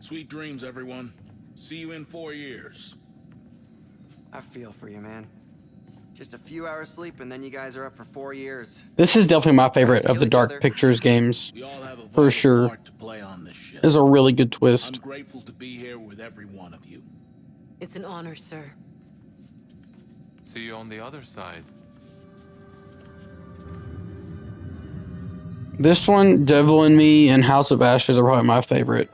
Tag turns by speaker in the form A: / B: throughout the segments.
A: Sweet dreams, everyone. See you in 4 years.
B: I feel for you, man. Just a few hours sleep and then you guys are up for 4 years.
C: This is definitely my favorite of the Dark Pictures games.
A: We all have a
C: for
A: vital
C: sure.
A: part to play on this ship.
C: It's a really good twist.
A: I'm grateful to be here with every one of you.
D: It's an honor, sir.
E: See you on the other side.
C: This one, Devil in Me and House of Ashes are probably my favorite.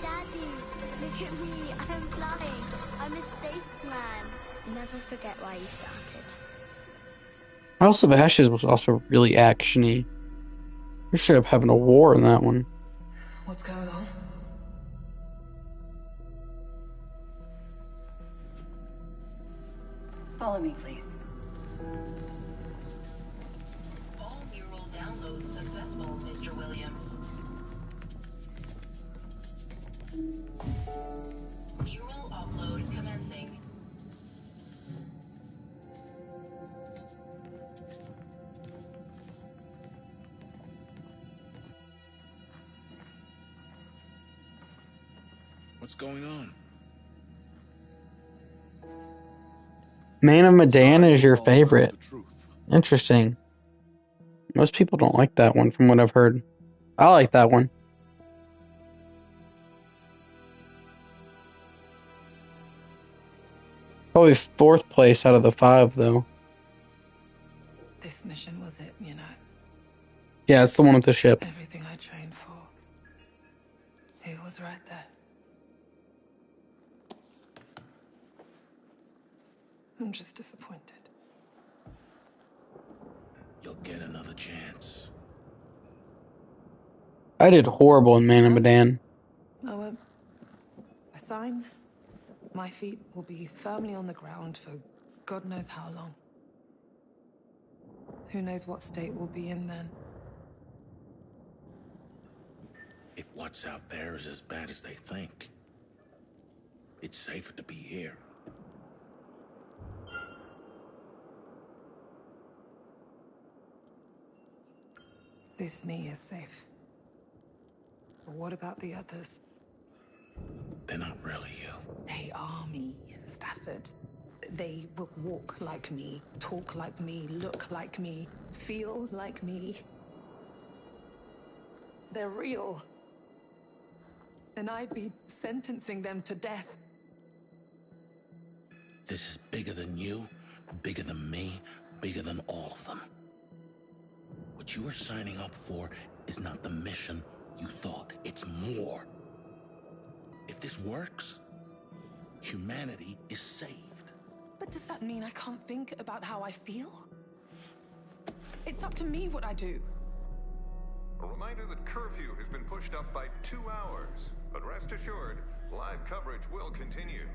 F: Daddy, look at me. I'm flying. I'm a spaceman. Never forget why you started.
C: House of Ashes was also really actiony. We should have having a war in that one.
G: What's going on?
H: Follow me, please.
I: All neural downloads successful, Mr. Williams. Neural upload commencing.
A: What's going on?
C: Man of Medan is your favorite. Interesting. Most people don't like that one from what I've heard. I like that one. Probably 4th place out of the 5, though.
G: This mission was it, you know.
C: Yeah, it's the one with the ship.
G: Everything I trained for. It was right there. I'm just disappointed.
A: You'll get another chance.
C: I did horrible in Man of Medan.
G: Oh, I sign. My feet will be firmly on the ground for God knows how long. Who knows what state we'll be in then.
A: If what's out there is as bad as they think, it's safer to be here.
G: This me is safe. But what about the others?
A: They're not really you.
G: They are me, Stafford. They will walk like me, talk like me, look like me, feel like me. They're real. And I'd be sentencing them to death.
A: This is bigger than you, bigger than me, bigger than all of them. What you are signing up for is not the mission you thought. It's more. If this works, humanity is saved.
G: But does that mean I can't think about how I feel? It's up to me what I do.
J: A reminder that curfew has been pushed up by 2 hours. But rest assured, live coverage will continue.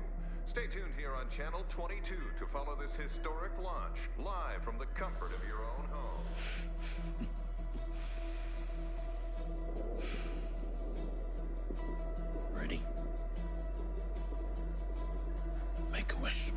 J: Stay tuned here on Channel 22 to follow this historic launch, live from the comfort of your own home.
A: Ready? Make a wish.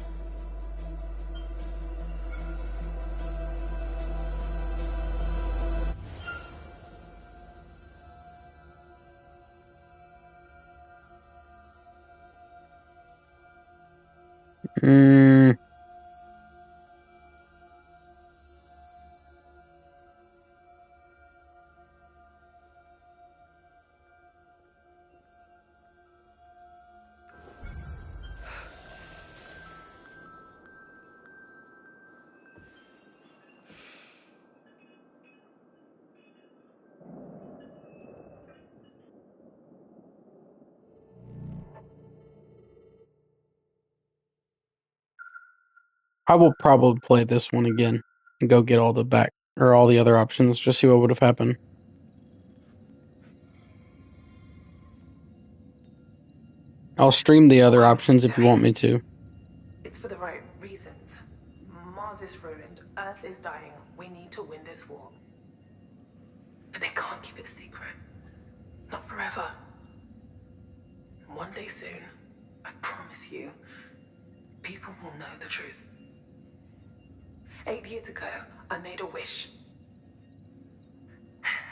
C: I will probably play this one again and go get all the other options, just see what would have happened. I'll stream the other options if you want me to.
G: It's for the right reasons. Mars is ruined. Earth is dying. We need to win this war. But they can't keep it a secret. Not forever. One day soon, I promise you, people will know the truth. 8 years ago, I made a wish.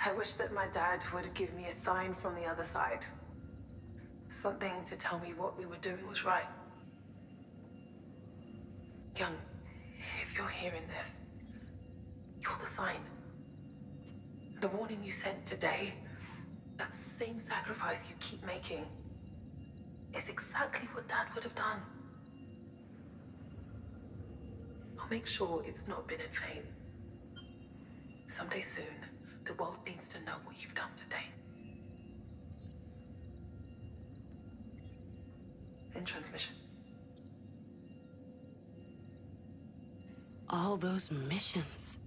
G: I wish that my dad would give me a sign from the other side. Something to tell me what we were doing was right. Young, if you're hearing this, you're the sign. The warning you sent today, that same sacrifice you keep making, is exactly what Dad would have done. I'll make sure it's not been in vain. Someday soon, the world needs to know what you've done today. In transmission.
D: All those missions.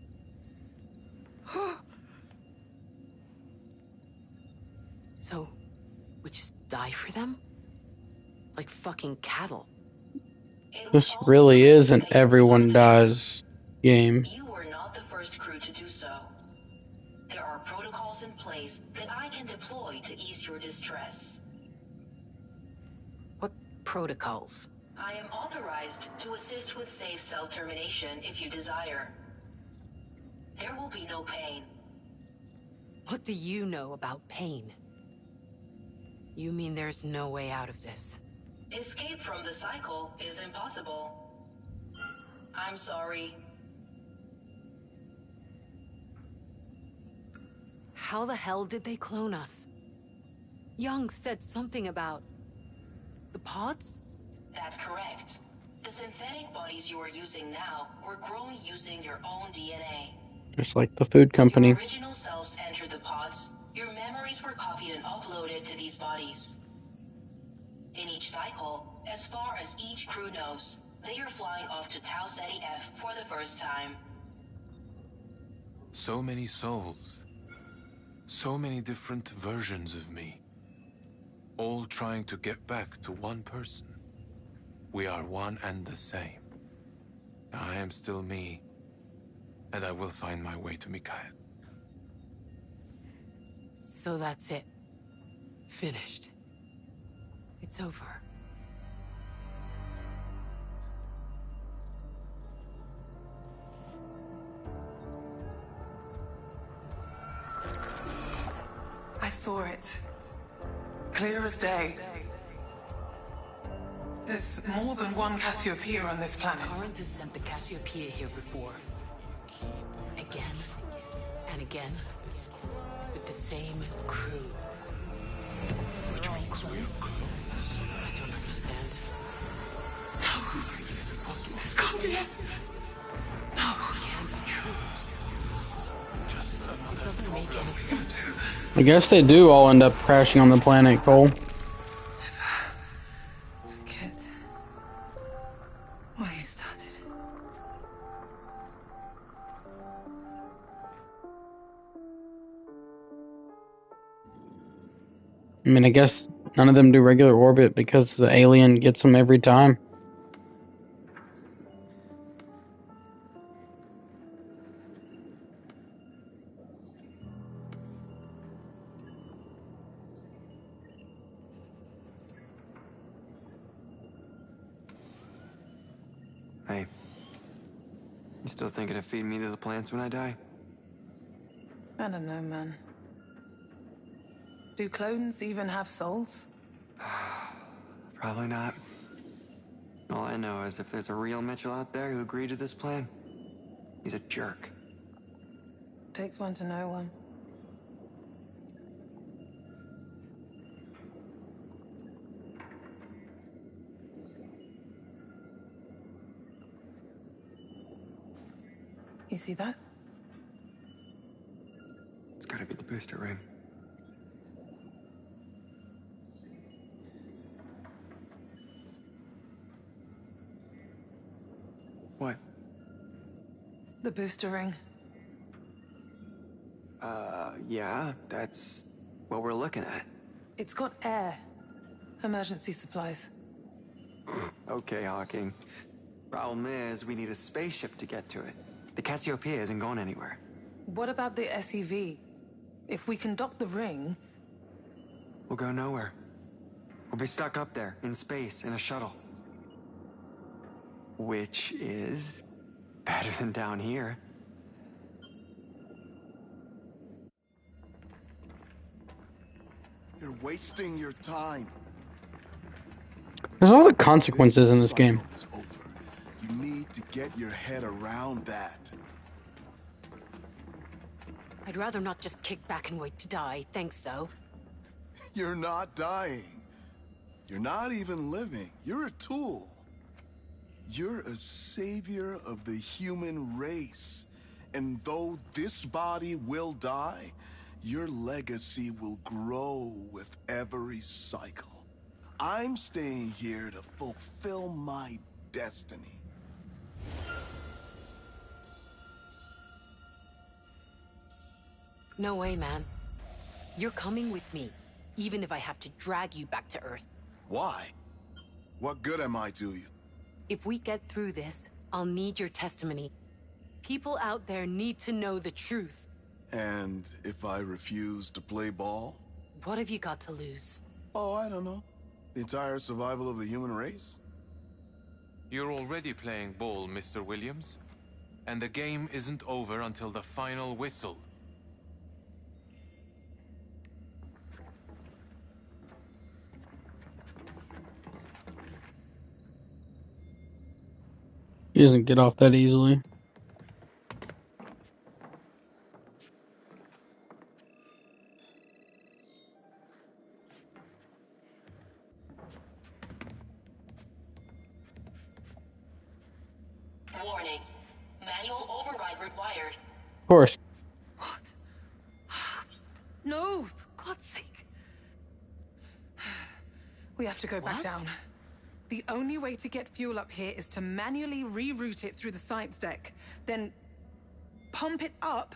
D: So, we just die for them? Like fucking cattle.
C: This really is an everyone dies game.
I: You were not the first crew to do so. There are protocols in place that I can deploy to ease your distress.
D: What protocols?
I: I am authorized to assist with safe cell termination if you desire. There will be no pain.
D: What do you know about pain? You mean there's no way out of this?
I: Escape from the cycle is impossible. I'm sorry.
D: How the hell did they clone us? Young said something about... the pods?
I: That's correct. The synthetic bodies you are using now were grown using your own DNA.
C: Just like the food company.
I: Your original selves entered the pods. Your memories were copied and uploaded to these bodies. In each cycle, as far as each crew knows, they are flying off to Tau Ceti F for the first time.
E: So many souls. So many different versions of me. All trying to get back to one person. We are one and the same. I am still me. And I will find my way to Mikhail.
D: So that's it. Finished. It's over.
G: I saw it. Clear as day. There's more than one Cassiopeia on this planet.
D: Corinth has sent the Cassiopeia here before. Again and again. With the same crew. Which makes sense. I don't understand.
G: No. This can't be it. No.
D: It can't be true. It doesn't make any sense.
C: I guess they do all end up crashing on the planet, Cole.
G: Forget why you started.
C: I mean, I guess none of them do regular orbit because the alien gets them every time.
B: Hey. You still thinking of feeding me to the plants when I die?
G: I don't know, man. Do clones even have souls?
B: Probably not. All I know is if there's a real Mitchell out there who agreed to this plan, he's a jerk.
G: Takes one to know one. You see that?
B: It's gotta be the booster ring. What?
G: The booster ring.
B: Yeah, that's what we're looking at.
G: It's got air. Emergency supplies.
B: Okay, Hawking. Problem is, we need a spaceship to get to it. The Cassiopeia isn't going anywhere.
G: What about the SEV? If we can dock the ring...
B: We'll go nowhere. We'll be stuck up there, in space, in a shuttle. Which is... better than down here.
H: You're wasting your time.
C: There's a lot of consequences in this game.
H: Cycle is over. You need to get your head around that.
D: I'd rather not just kick back and wait to die. Thanks, though.
H: You're not dying. You're not even living. You're a tool. You're a savior of the human race. And though this body will die, your legacy will grow with every cycle. I'm staying here to fulfill my destiny.
D: No way, man. You're coming with me, even if I have to drag you back to Earth.
H: Why? What good am I to you?
D: If we get through this, I'll need your testimony. People out there need to know the truth.
H: And if I refuse to play ball?
D: What have you got to lose?
H: Oh, I don't know. The entire survival of the human race?
E: You're already playing ball, Mr. Williams. And the game isn't over until the final whistle.
C: He doesn't get off that easily.
I: Warning. Manual override required.
C: Of course.
D: What? No, for God's sake.
G: We have to go back down. The only way to get fuel up here is to manually reroute it through the science deck, then pump it up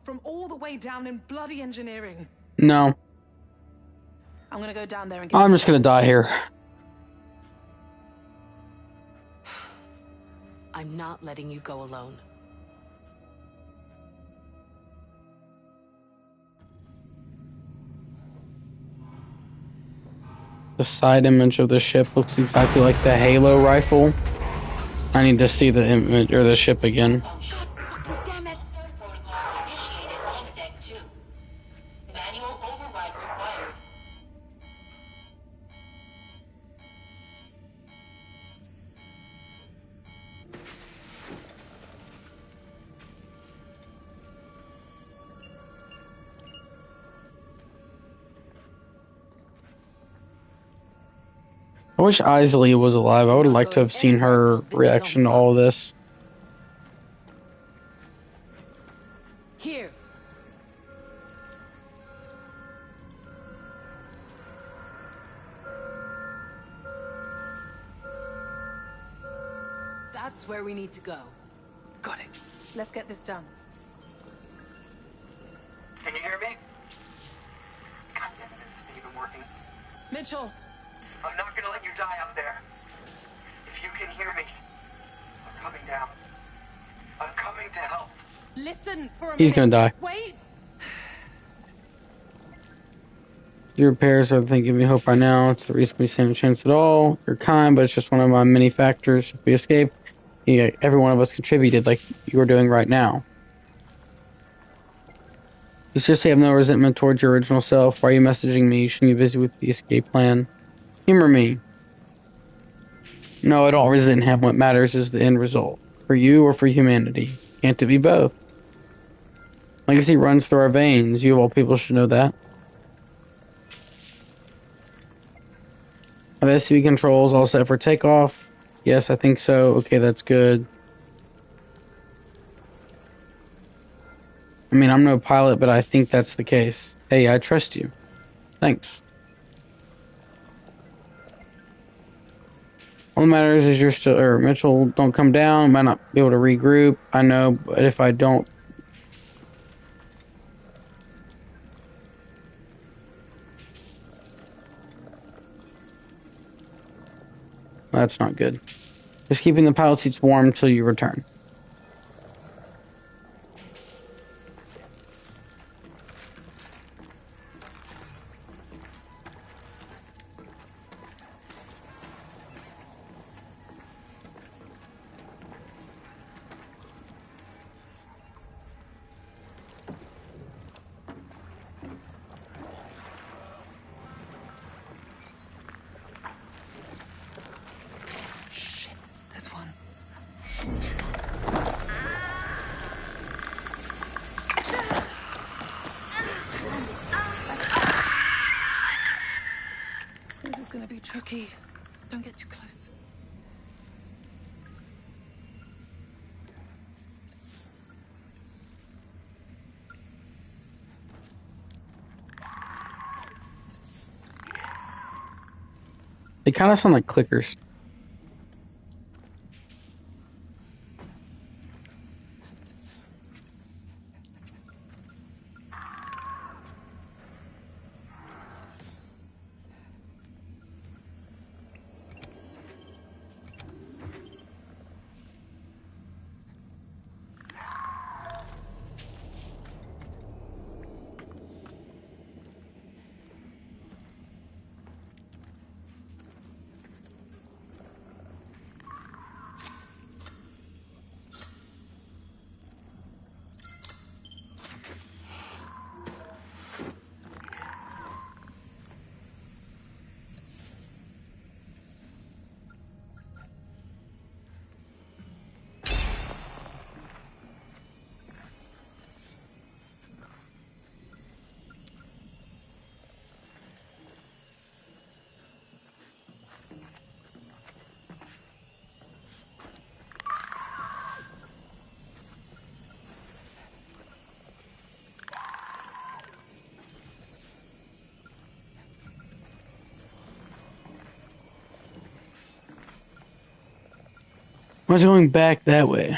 G: from all the way down in bloody engineering.
C: No.
G: I'm gonna go down there and get
C: I'm just gonna die here.
D: I'm not letting you go alone.
C: The side image of the ship looks exactly like the Halo rifle. I need to see the image or the ship again.
I: God fucking damn it! Third protocol initiated on deck 2. Manual override required.
C: I wish Isley was alive. I would like to have seen her reaction to all of this.
D: Here. That's where we need to go.
G: Got it. Let's get this done.
B: Can you hear me? God damn it, this isn't even working.
G: Mitchell!
B: I'm not gonna let you die up there. If you can hear me, I'm coming down. I'm coming to help.
G: Listen for a minute.
C: He's gonna die.
G: Wait!
C: Your repairs are the thing giving me hope right now. It's the reason we stand a chance at all. You're kind, but it's just one of my many factors. If we escape, every one of us contributed like you are doing right now. You seriously have no resentment towards your original self. Why are you messaging me? Shouldn't you be busy with the escape plan? Humor me. No, I don't resent him. What matters is the end result. For you or for humanity. Can't it be both? Legacy runs through our veins. You of all people should know that. Have SUV controls all set for takeoff? Yes, I think so. Okay, that's good. I mean, I'm no pilot, but I think that's the case. Hey, I trust you. Thanks. All that matters is you're still, or Mitchell, don't come down. Might not be able to regroup. I know, but if I don't. That's not good. Just keeping the pilot seats warm till you return.
G: gonna be tricky. Don't get too close.
C: They kind of sound like clickers. Why is it going back that way?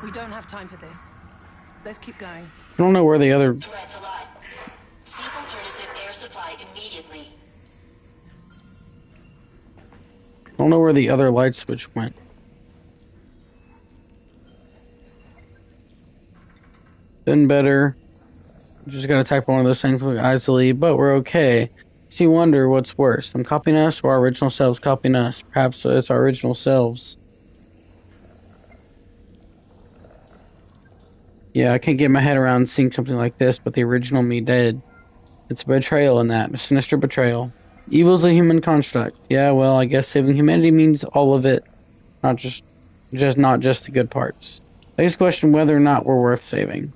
G: We don't have time for this. Let's keep going.
C: I don't know where the other...
I: Threats alive. Seek alternative air supply immediately.
C: I don't know where the other light switch went. Been better. Just gotta type one of those things easily, but we're okay. See, wonder what's worse, them copying us or our original selves copying us? Perhaps it's our original selves. Yeah, I can't get my head around seeing something like this, but the original me did. It's a betrayal in that, a sinister betrayal. Evil's a human construct. Yeah, well, I guess saving humanity means all of it, not just the good parts. I just question whether or not we're worth saving.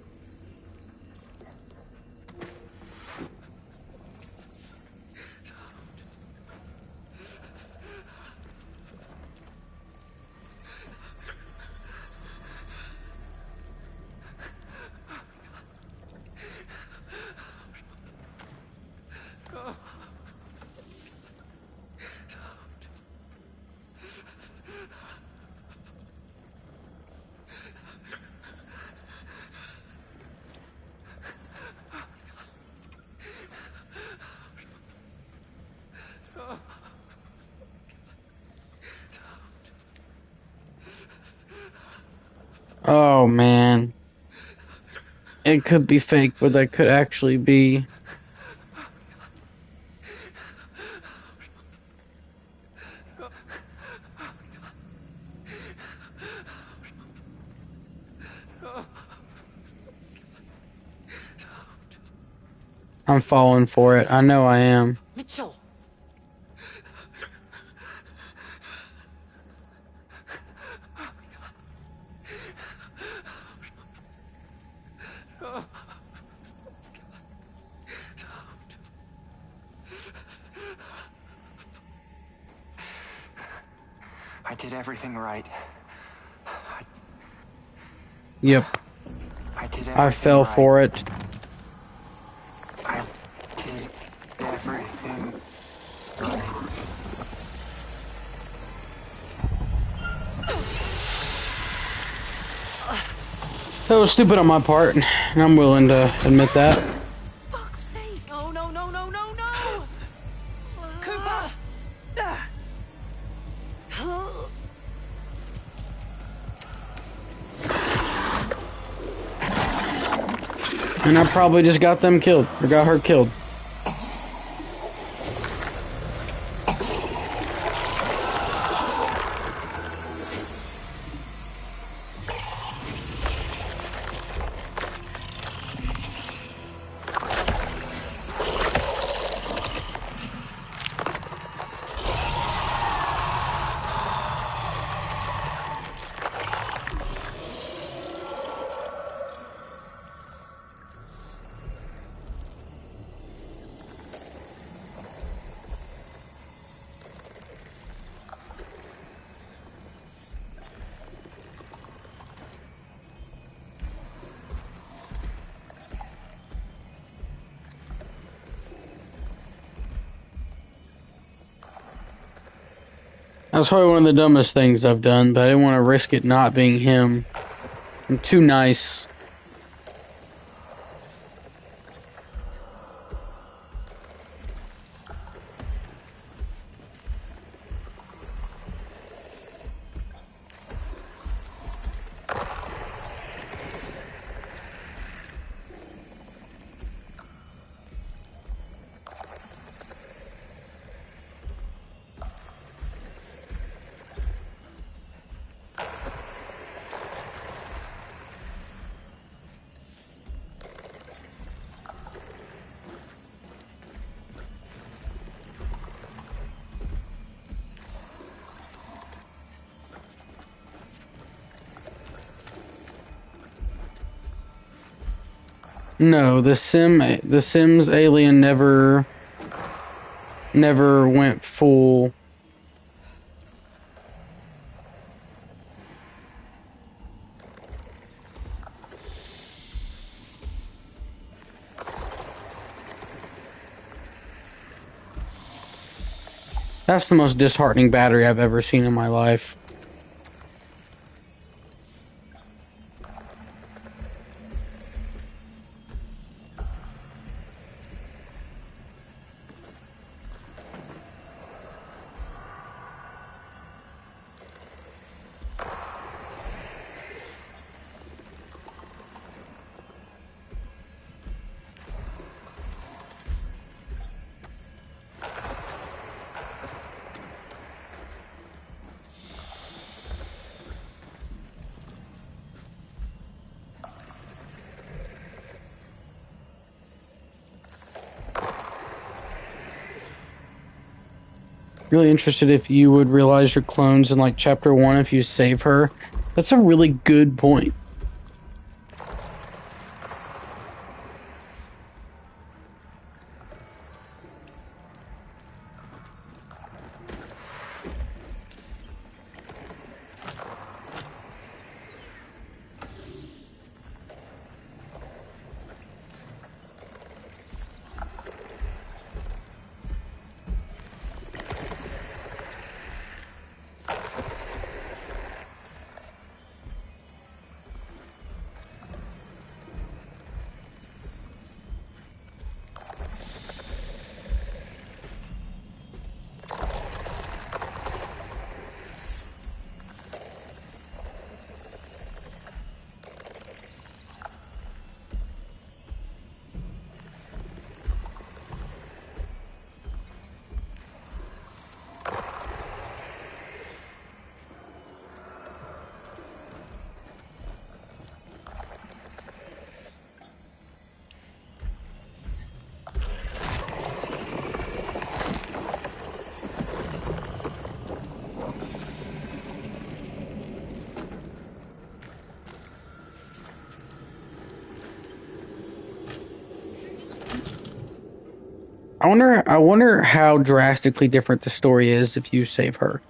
C: Oh man. It could be fake, but that could actually be. I'm falling for it. I know I am.
D: Mitchell.
B: I did everything right.
C: Yep. I fell
B: right.
C: for it.
B: I did everything right.
C: That was stupid on my part, and I'm willing to admit that.
D: Fuck's sake! No, no, no, no, no, no! Cooper!
C: And I probably just got them killed, or got her killed. That's probably one of the dumbest things I've done, but I didn't want to risk it not being him. I'm too nice. No, the Sims alien never went full. That's the most disheartening battery I've ever seen in my life. Really interested if you would realize your clones in like chapter 1 if you save her. That's a really good point. I wonder how drastically different the story is if you save her.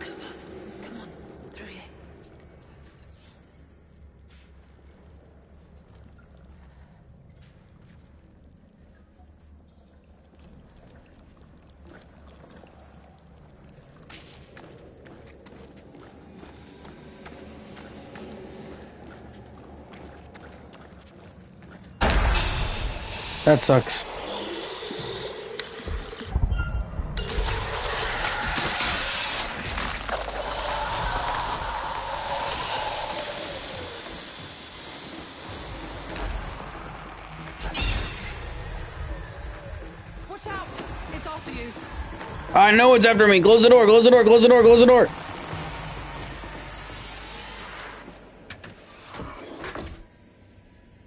D: Come on, through here.
C: That sucks.
D: Watch out! It's after you.
C: I know it's after me. Close the door, close the door, close the door, close the door.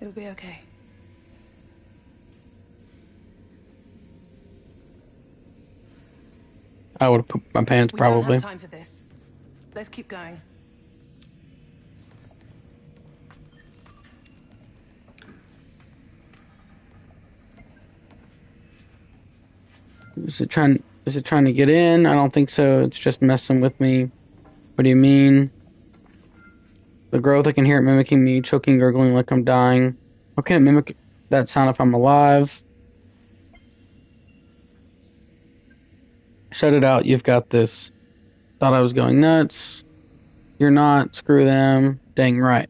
D: It'll be okay.
C: I would have pooped my pants,
D: We
C: probably.
D: don't have time for this. Let's keep going.
C: Is it trying to get in? I don't think so. It's just messing with me. What do you mean? The growth, I can hear it mimicking me, choking, gurgling like I'm dying. How can it mimic that sound if I'm alive? Shut it out, you've got this. Thought I was going nuts. You're not. Screw them. Dang right.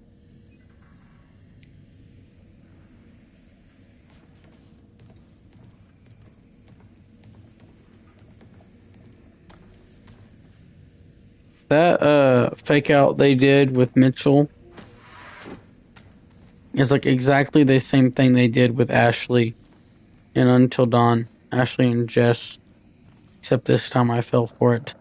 C: That fake out they did with Mitchell is like exactly the same thing they did with Ashley in Until Dawn. Ashley and Jess. Except this time I fell for it.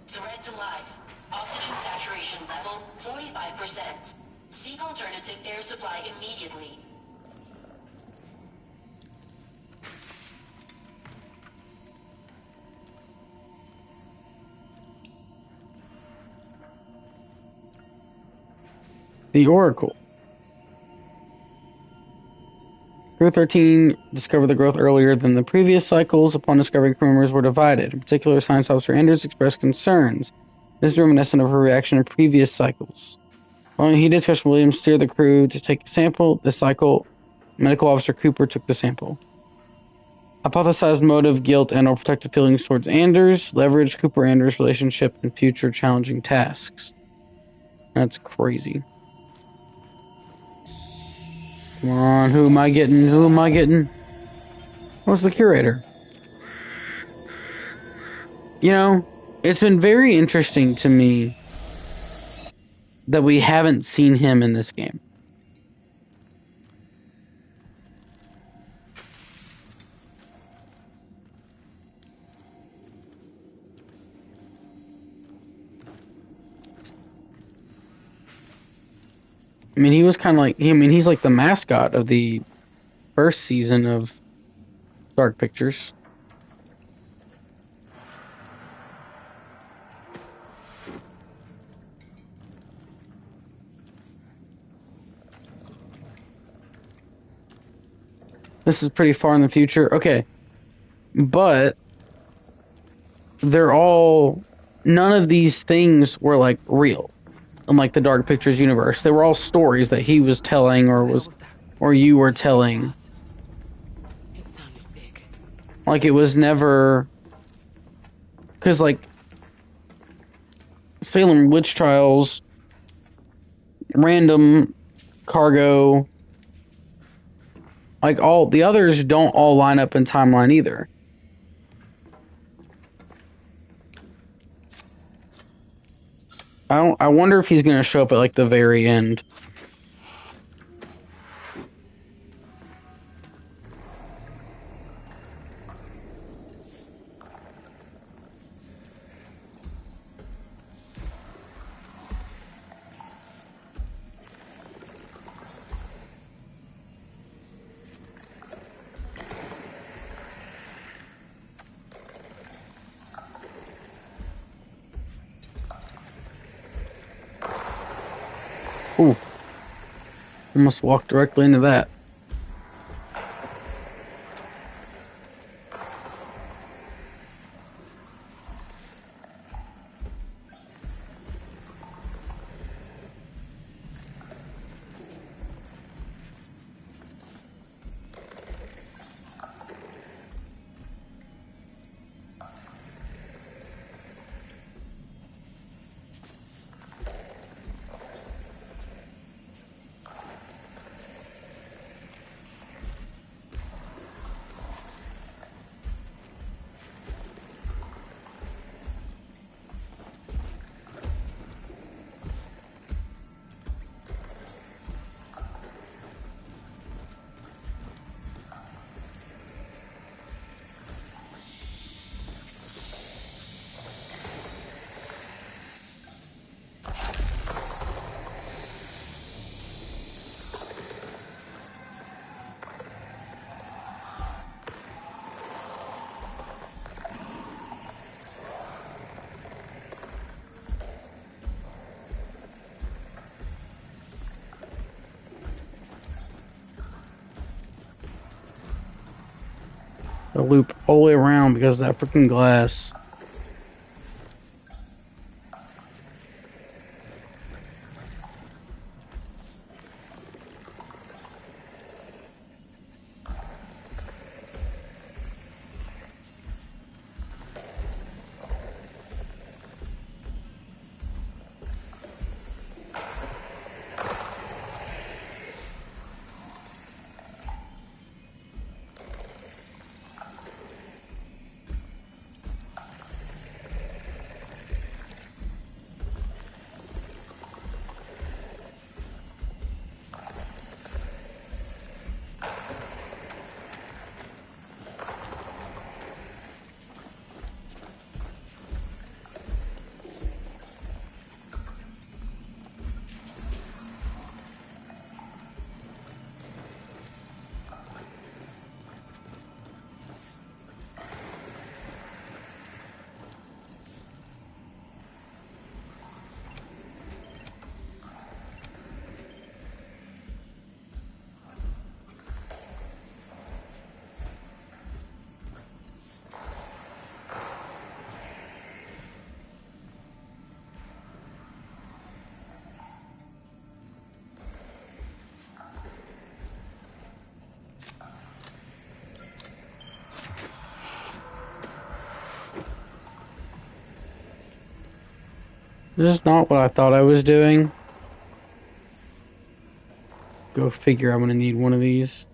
I: Threads alive. Oxygen saturation level 45%. Seek alternative air supply immediately.
C: The Oracle. Crew 13 discovered the growth earlier than the previous cycles. Upon discovering, crew members were divided. In particular, Science Officer Anders expressed concerns. This is reminiscent of her reaction in previous cycles. Following a heated discussion, Williams steered the crew to take a sample. This cycle, Medical Officer Cooper took the sample. Hypothesized motive, guilt, and/or protective feelings towards Anders. Leverage Cooper-Anders relationship in future challenging tasks. That's crazy. Come on, who am I getting? Who am I getting? What's the curator? You know, it's been very interesting to me that we haven't seen him in this game. I mean, he was kind of like, he's like the mascot of the first season of Dark Pictures. This is pretty far in the future. Okay. But none of these things were like real. In like the Dark Pictures universe. They were all stories that he was telling or you were telling.
D: It sounded big.
C: Like it was never, because like Salem witch trials, random cargo, like all the others don't all line up in timeline either. I wonder if he's gonna show up at like the very end. Ooh. Almost walked directly into that. A loop all the way around because of that freaking glass. This is not what I thought I was doing. Go figure, I'm gonna need one of these.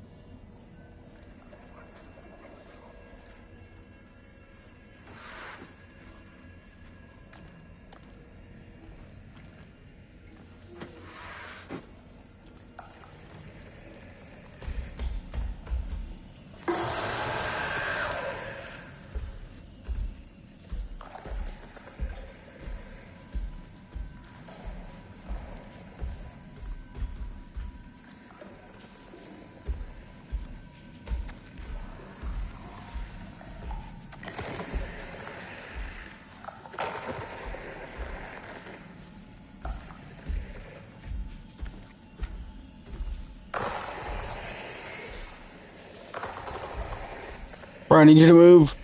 C: Bro, I need you to move.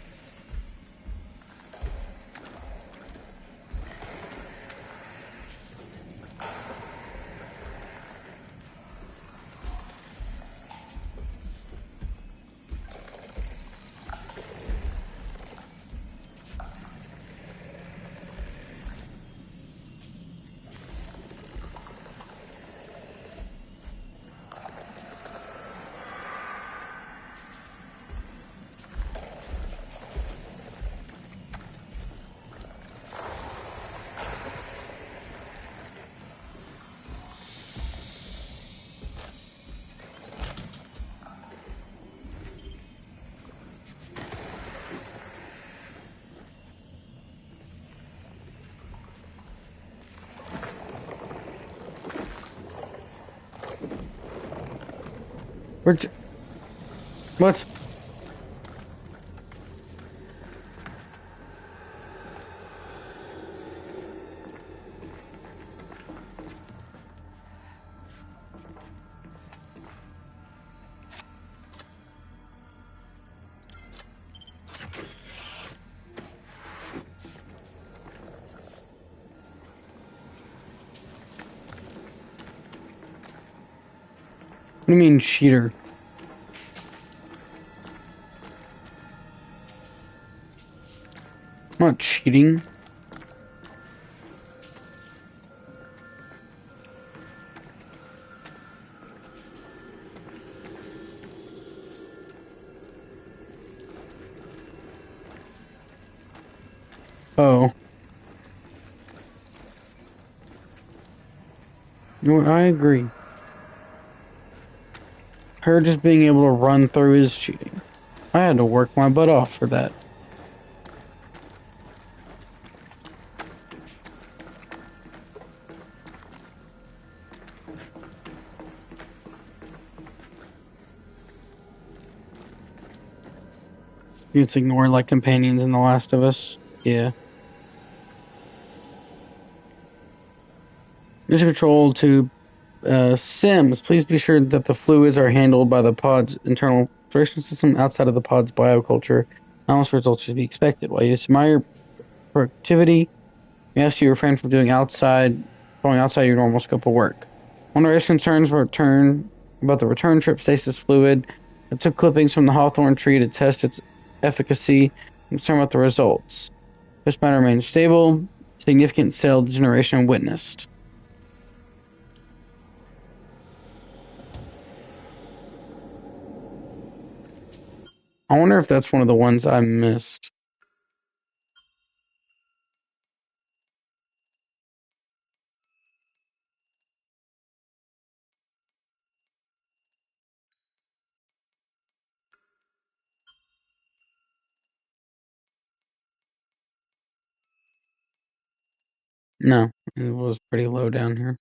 C: Where'd you... What? What do you mean, cheater? I'm not cheating. Oh. You know what? I agree. Her just being able to run through is cheating. I had to work my butt off for that. You just ignore like companions in The Last of Us. Yeah. Mission control to Sims. Please be sure that the fluids are handled by the pod's internal filtration system outside of the pod's bioculture, anomalous results should be expected. While you admire productivity, we ask you to refrain from going outside your normal scope of work. One of our concerns about the return trip stasis fluid. I took clippings from the hawthorn tree to test its efficacy and concerned about the results. This matter remains stable. Significant cell degeneration witnessed. I wonder if that's one of the ones I missed. No, it was pretty low down here.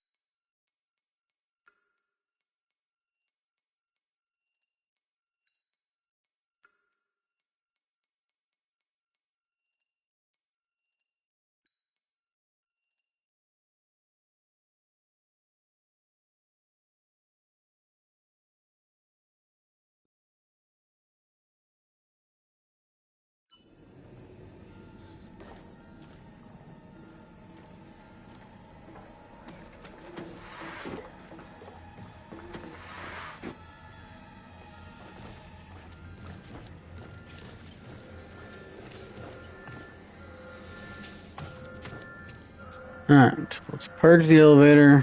C: Alright, let's purge the elevator.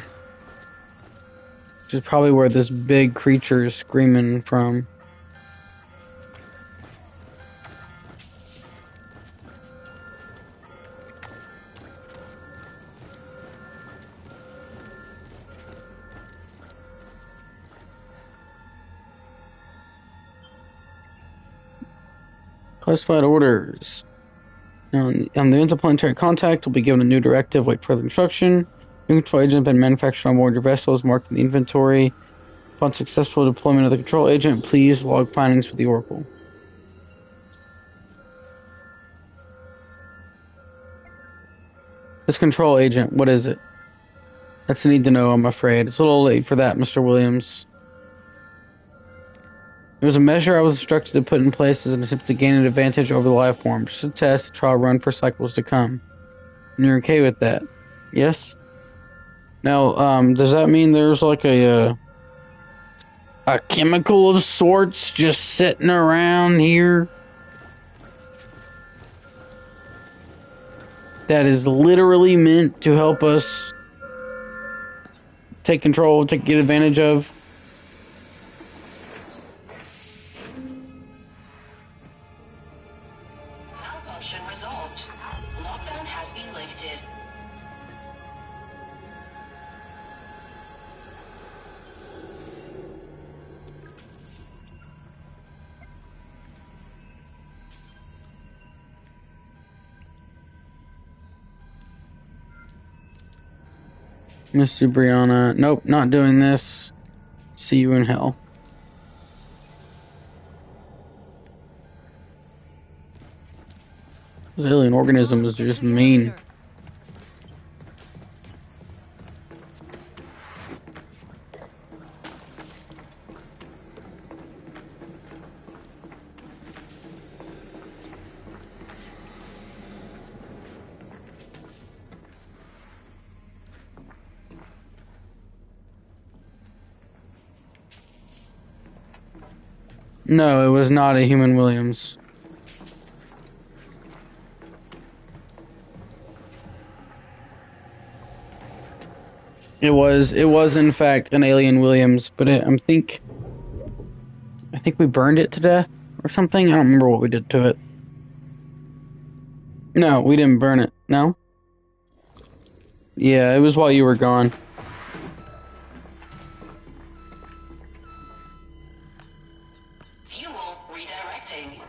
C: Which is probably where this big creature is screaming from. Classified orders. Now, on the interplanetary contact, will be given a new directive. Wait further instruction. New control agent has been manufactured on board your vessels, marked in the inventory. Upon successful deployment of the control agent, please log findings with the Oracle. This control agent, what is it? That's a need to know, I'm afraid. It's a little late for that, Mr. Williams. It was a measure I was instructed to put in place as an attempt to gain an advantage over the life form. Just a test, a trial run for cycles to come. And you're okay with that? Yes? Now, does that mean there's like a chemical of sorts just sitting around here that is literally meant to help us take control, get advantage of?
I: Malfunction resolved. Lockdown has been lifted.
C: Mr. Brianna, nope, not doing this. See you in hell. This alien organism is just mean. No, it was not a human Williams. It was in fact an alien Williams, but I think we burned it to death or something. I don't remember what we did to it. No, we didn't burn it. No? Yeah, it was while you were gone.
I: Fuel redirecting.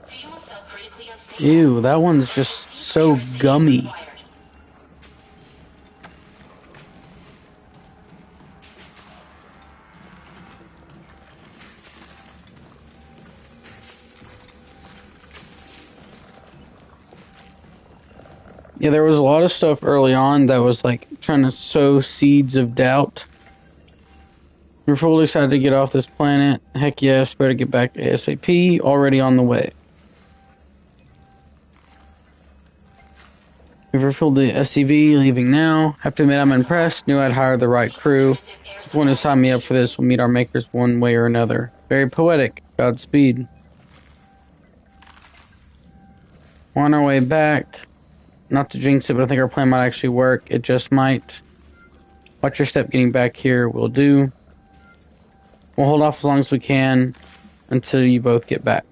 I: Fuel cell critically unstable.
C: Ew, that one's just so gummy. Yeah, there was a lot of stuff early on that was like trying to sow seeds of doubt. We're fully excited to get off this planet. Heck yes, better get back ASAP. Already on the way. We've refilled the SCV, leaving now. Have to admit I'm impressed. Knew I'd hire the right crew. The one who signed me up for this will meet our makers one way or another. Very poetic. Godspeed. We're on our way back. Not to jinx it, but I think our plan might actually work. It just might. Watch your step getting back here. Will do. We'll hold off as long as we can until you both get back.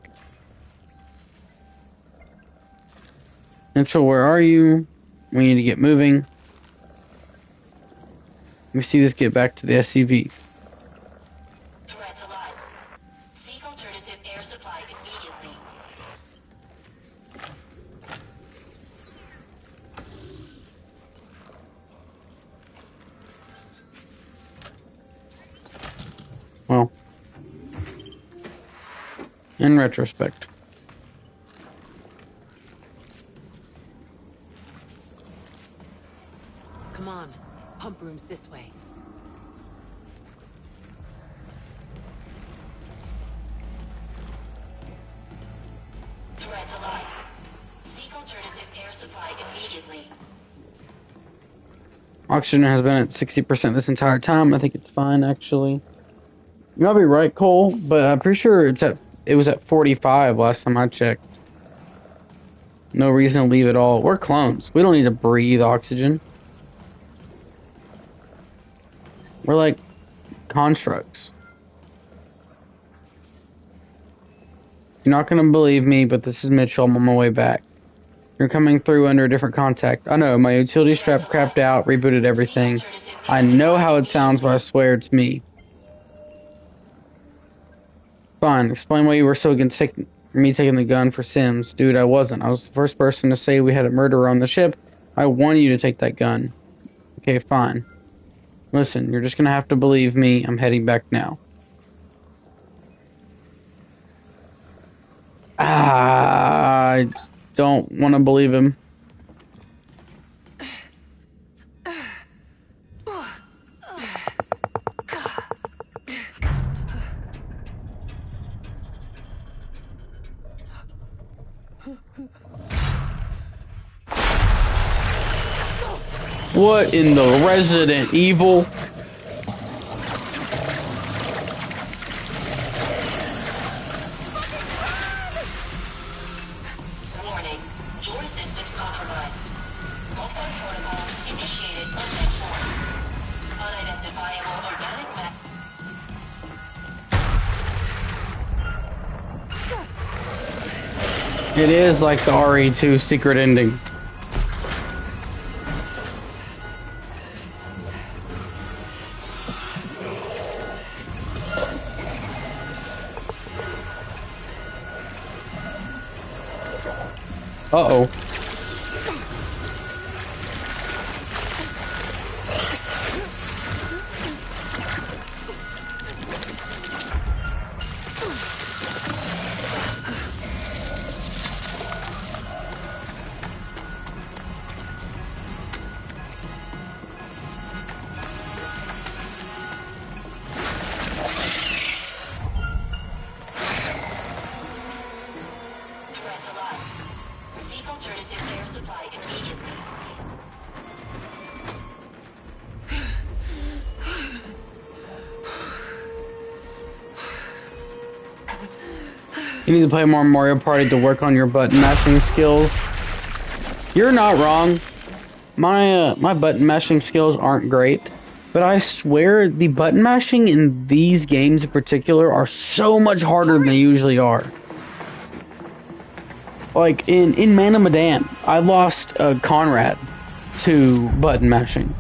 C: Mitchell, where are you? We need to get moving. Let me see this get back to the SCV.
I: Threats alive. Seek alternative air supply immediately.
C: Well, in retrospect.
D: Come on. Pump room's this way.
I: Threats alive. Seek alternative air supply immediately.
C: Oxygen has been at 60% this entire time. I think it's fine, actually. You might be right, Cole, but I'm pretty sure it was at 45 last time I checked. No reason to leave at all. We're clones. We don't need to breathe oxygen. We're like constructs. You're not going to believe me, but this is Mitchell. I'm on my way back. You're coming through under a different contact. I know, my utility strap crapped out, rebooted everything. I know how it sounds, but I swear it's me. Fine, explain why you were so against me taking the gun for Sims. Dude, I wasn't. I was the first person to say we had a murderer on the ship. I wanted you to take that gun. Okay, fine. Listen, you're just gonna have to believe me. I'm heading back now. I don't want to believe him. What in the Resident Evil?
I: Warning. Your system's compromised. Lockdown protocol initiated on network. Unidentifiable organic matter.
C: It is like the RE2 secret ending. Uh-oh.
I: Threats alive. Seek alternative air supply immediately.
C: You need to play more Mario Party to work on your button mashing skills. You're not wrong. My button mashing skills aren't great, but I swear the button mashing in these games in particular are so much harder than they usually are. Like in Man of Medan, I lost Conrad to button mashing.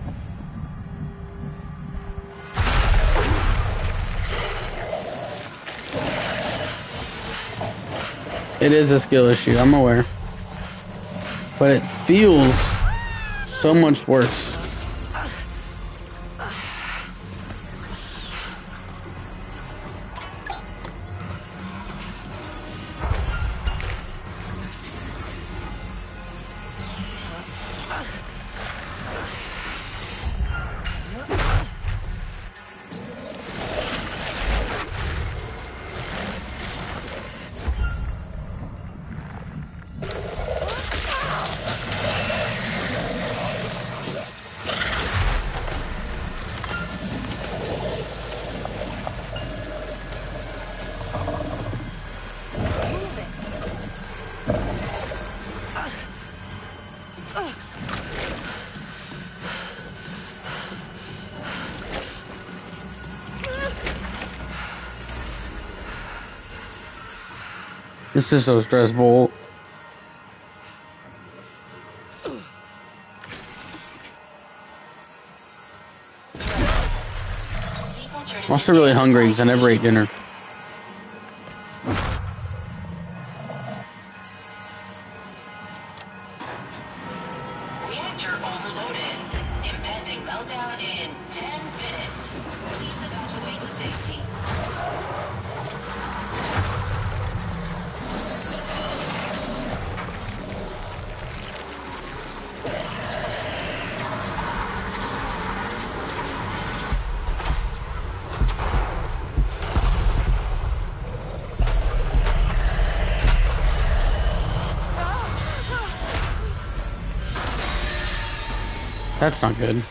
C: It is a skill issue, I'm aware. But it feels so much worse. This is so stressful. I'm also really hungry because I never ate dinner.
I: Reactor overloaded. Impending meltdown in 10 minutes. Please evacuate to safety.
C: That's not good.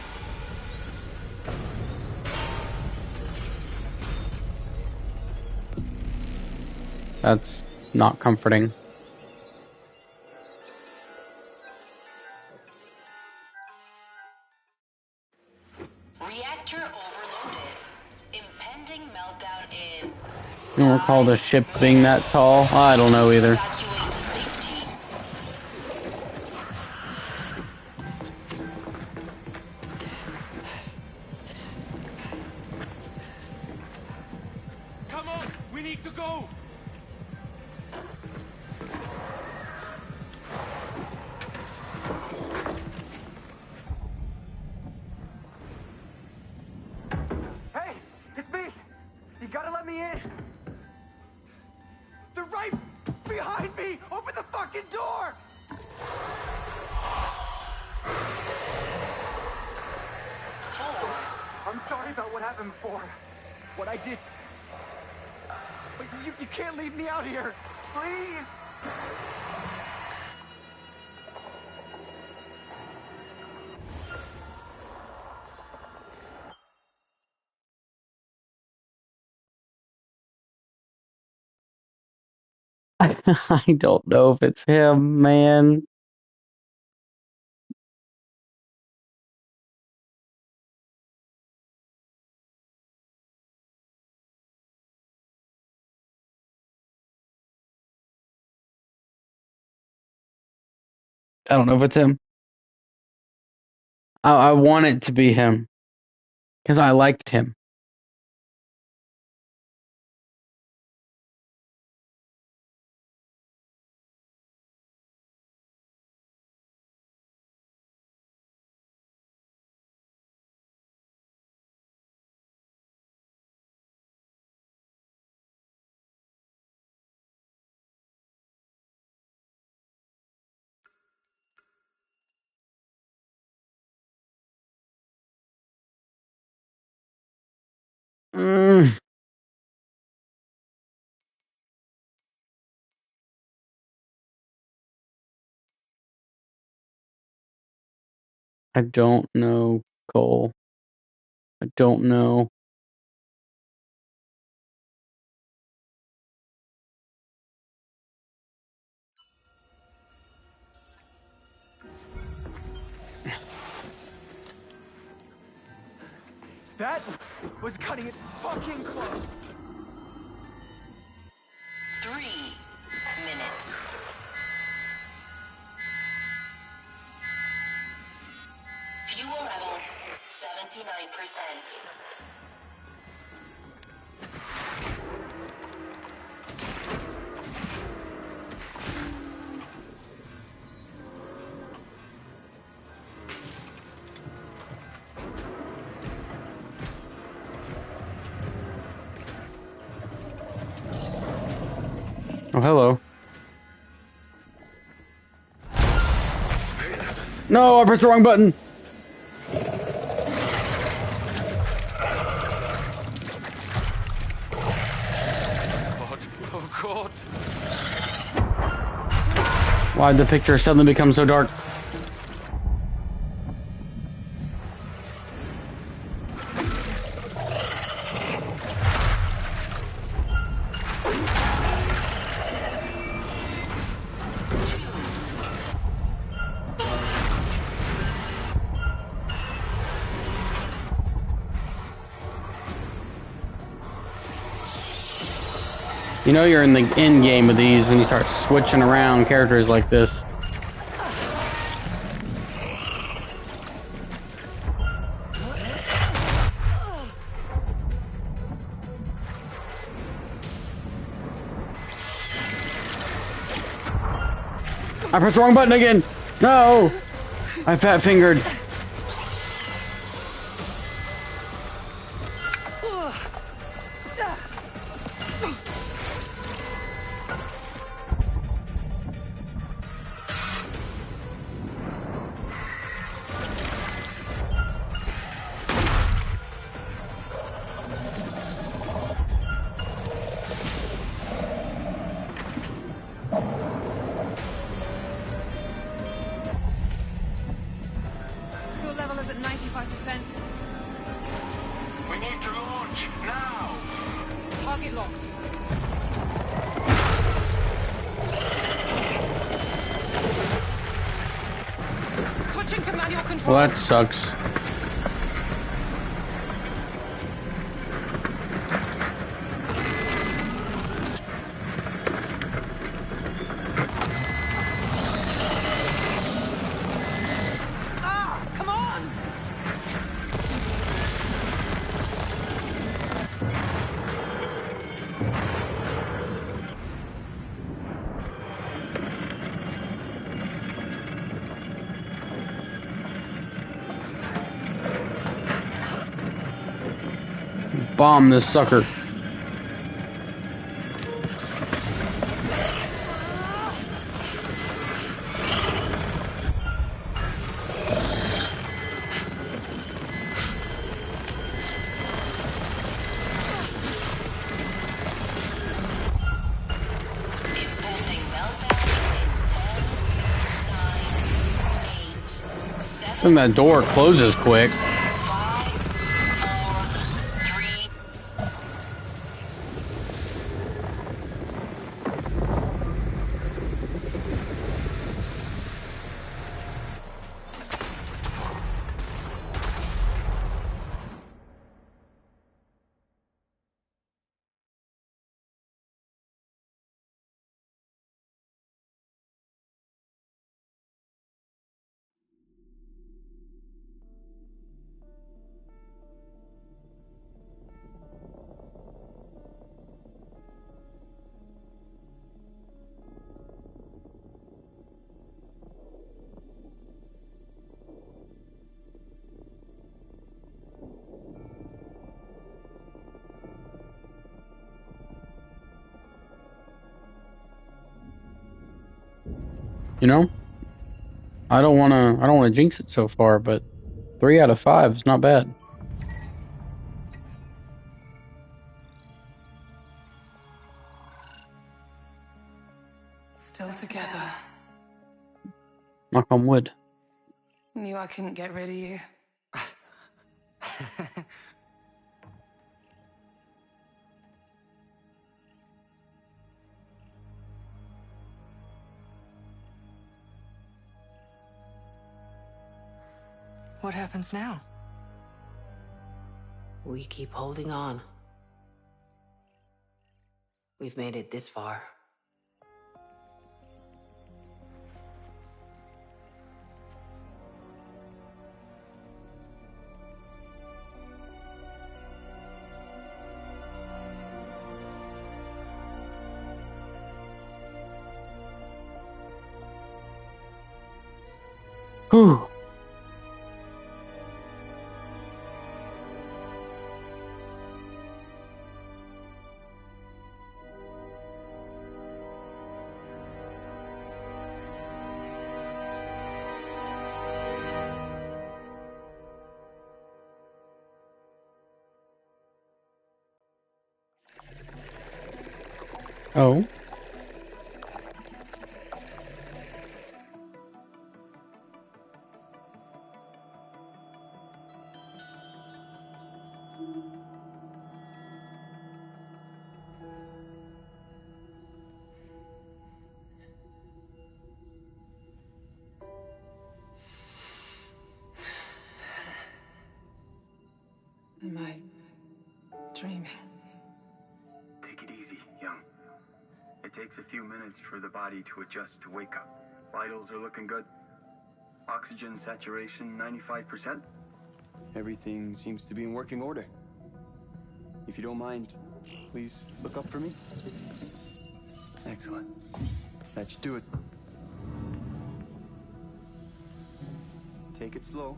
C: That's not comforting.
I: Reactor overloaded. Impending meltdown in.
C: You don't recall the ship being that tall? I don't know either.
I: Evacuate to safety.
E: Come on, we need to go.
B: Hey, it's me. You gotta let me in. They're right behind me. Open the fucking door. I'm sorry about what happened before. What I did. But you can't leave me out here. Please.
C: I don't know if it's him, man. I don't know if it's him. I want it to be him. Because I liked him. Mm. I don't know, Cole. I don't know.
B: That was cutting it fucking close.
I: 3 minutes. Fuel level 79%.
C: Oh, hello. No, I pressed the wrong button.
E: Oh God.
C: Why'd the picture suddenly become so dark? You know you're in the end game of these when you start switching around characters like this. I pressed the wrong button again! No! I fat-fingered.
K: Fuel level is at 95%.
L: We need to launch now.
K: Target locked. Switching to manual control.
C: Well, that sucks.
K: Come on!
C: Bomb this sucker.
I: Impending meltdown in 10, 9, 8, 7,
C: I think that door closes quick.
I: 5, 4, 3.
C: You know? I don't wanna jinx it so far, but 3 out of 5 is not bad.
K: Still together.
C: Knock on wood.
K: Knew I couldn't get rid of you.
D: What happens now? We keep holding on. We've made it this far.
C: Whew. Oh.
K: Am I dreaming?
L: Take it easy, young.
B: takes a few minutes for the body to adjust to wake up. Vitals are looking good. Oxygen saturation 95%. Everything seems to be in working order. If you don't mind, please look up for me. Excellent. That should do it. Take it slow.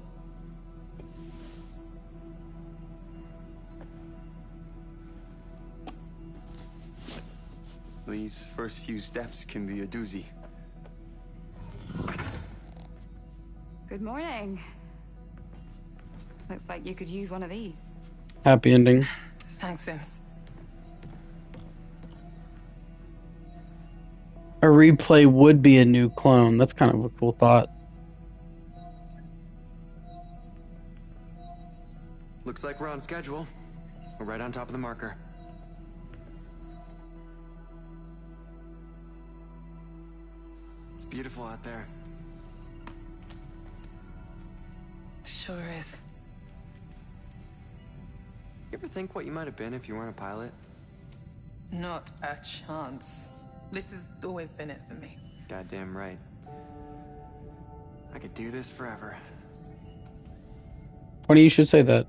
B: These first few steps can be a doozy.
M: Good morning. Looks like you could use one of these.
C: Happy ending.
K: Thanks, Sims.
C: A replay would be a new clone. That's kind of a cool thought.
B: Looks like we're on schedule. We're right on top of the marker. It's beautiful out there.
K: Sure is.
B: You ever think what you might have been if you weren't a pilot?
K: Not a chance. This has always been it for me.
B: Goddamn right. I could do this forever.
C: Funny you should say that.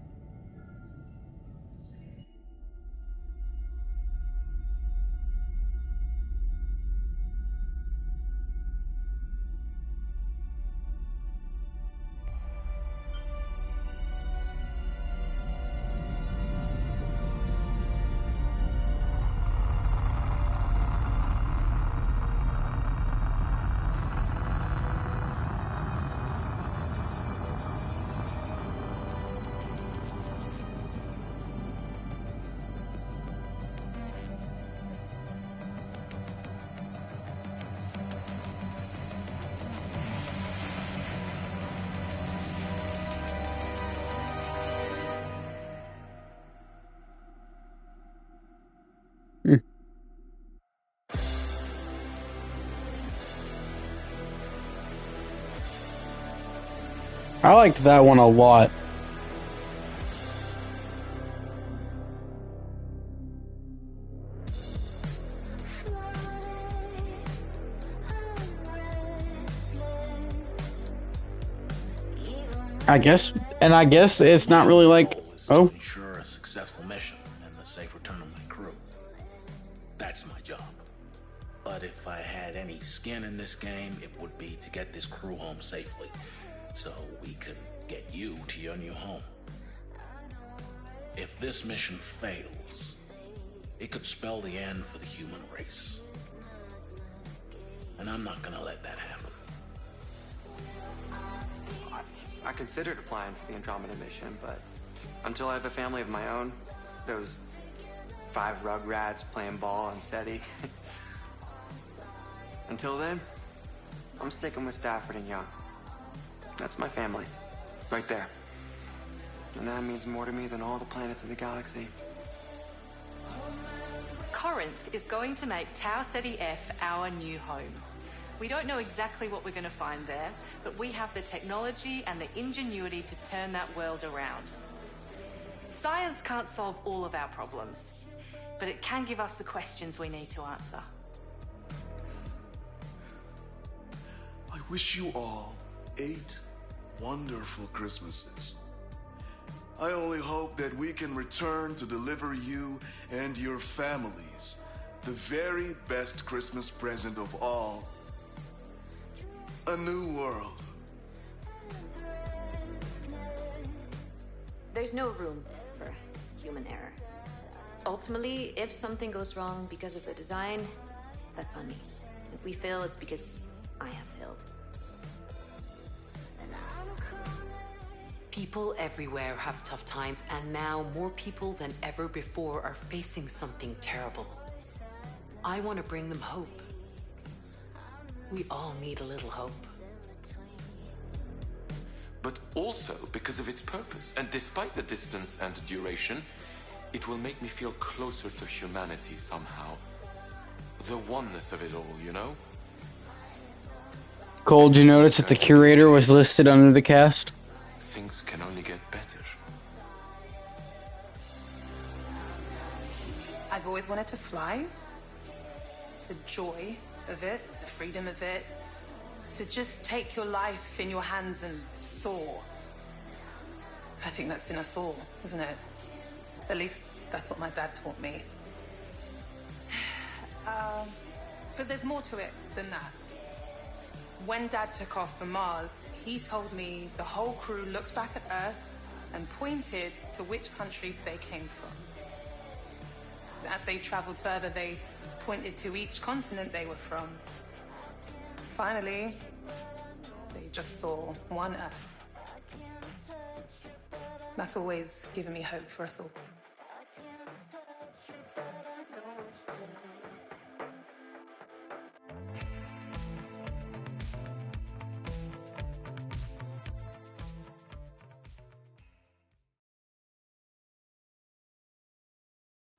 C: I liked that one a lot. I guess it's not really like, oh.
A: Ensure a successful mission and the safe return of my crew. That's my job. But if I had any skin in this game, it would be to get this crew home safely, so we could get you to your new home. If this mission fails, it could spell the end for the human race. And I'm not gonna let that happen.
B: I considered applying for the Andromeda mission, but until I have a family of my own, those 5 rugrats playing ball on SETI. Until then, I'm sticking with Stafford and Young. That's my family, right there. And that means more to me than all the planets in the galaxy.
N: Corinth is going to make Tau Ceti F our new home. We don't know exactly what we're going to find there, but we have the technology and the ingenuity to turn that world around. Science can't solve all of our problems, but it can give us the questions we need to answer.
H: I wish you all 8 wonderful Christmases. I only hope that we can return to deliver you and your families the very best Christmas present of all. A new world.
O: There's no room for human error. Ultimately, if something goes wrong because of the design, that's on me. If we fail, it's because I have failed.
D: People everywhere have tough times, and now more people than ever before are facing something terrible. I want to bring them hope. We all need a little hope.
E: But also because of its purpose, and despite the distance and duration, it will make me feel closer to humanity somehow. The oneness of it all, you know?
C: Cole, did you notice that the curator was listed under the cast?
E: Things can only get better.
K: I've always wanted to fly.
N: the joy of it, the freedom of it, to just take your life in your hands and soar. I think that's in us all, isn't it? At least that's what my dad taught me. But there's more to it than that. When Dad took off for Mars, he told me the whole crew looked back at Earth and pointed to which countries they came from. As they traveled further, they pointed to each continent they were from. Finally, they just saw one Earth. That's always given me hope for us all.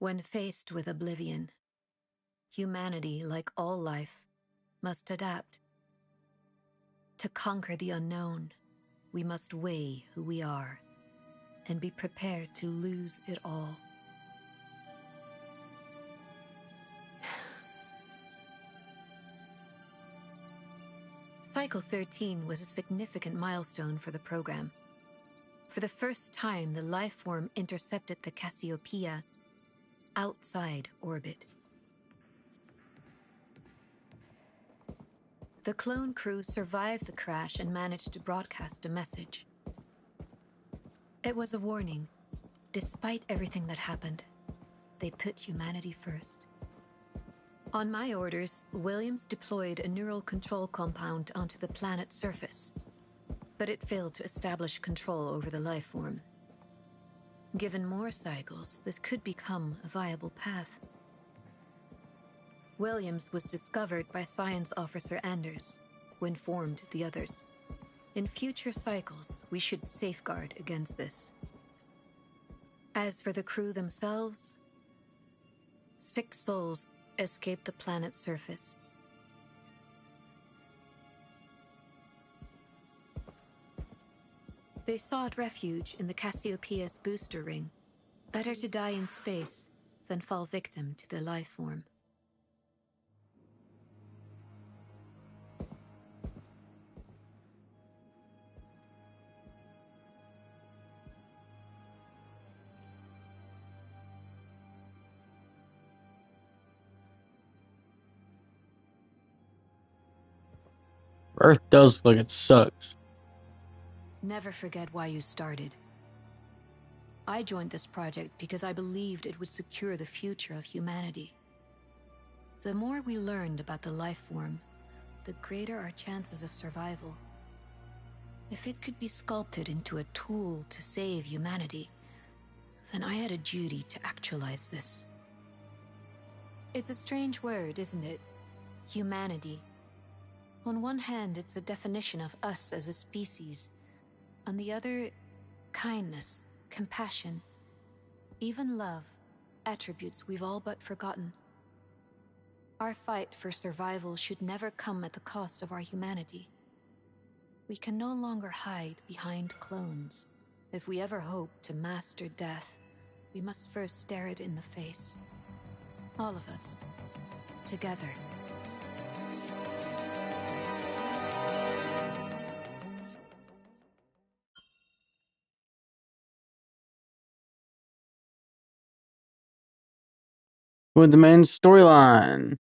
P: When faced with oblivion, humanity, like all life, must adapt. To conquer the unknown, we must weigh who we are and be prepared to lose it all. Cycle 13 was a significant milestone for the program. For the first time, the life form intercepted the Cassiopeia outside orbit. The clone crew survived the crash and managed to broadcast a message. It was a warning. Despite everything that happened, they put humanity first. On my orders, Williams deployed a neural control compound onto the planet's surface, but it failed to establish control over the life form. Given more cycles, this could become a viable path. Williams was discovered by Science Officer Anders, who informed the others. In future cycles, we should safeguard against this. As for the crew themselves, 6 souls escaped the planet's surface. They sought refuge in the Cassiopeia's booster ring. Better to die in space than fall victim to the life form.
C: Earth does look like it sucks.
P: Never forget why you started. I joined this project because I believed it would secure the future of humanity. The more we learned about the life form, the greater our chances of survival. If it could be sculpted into a tool to save humanity, then I had a duty to actualize this. It's a strange word, isn't it? Humanity. On one hand, it's a definition of us as a species. On the other, kindness, compassion, even love, attributes we've all but forgotten. Our fight for survival should never come at the cost of our humanity. We can no longer hide behind clones. If we ever hope to master death, we must first stare it in the face. All of us, together.
C: With the main storyline.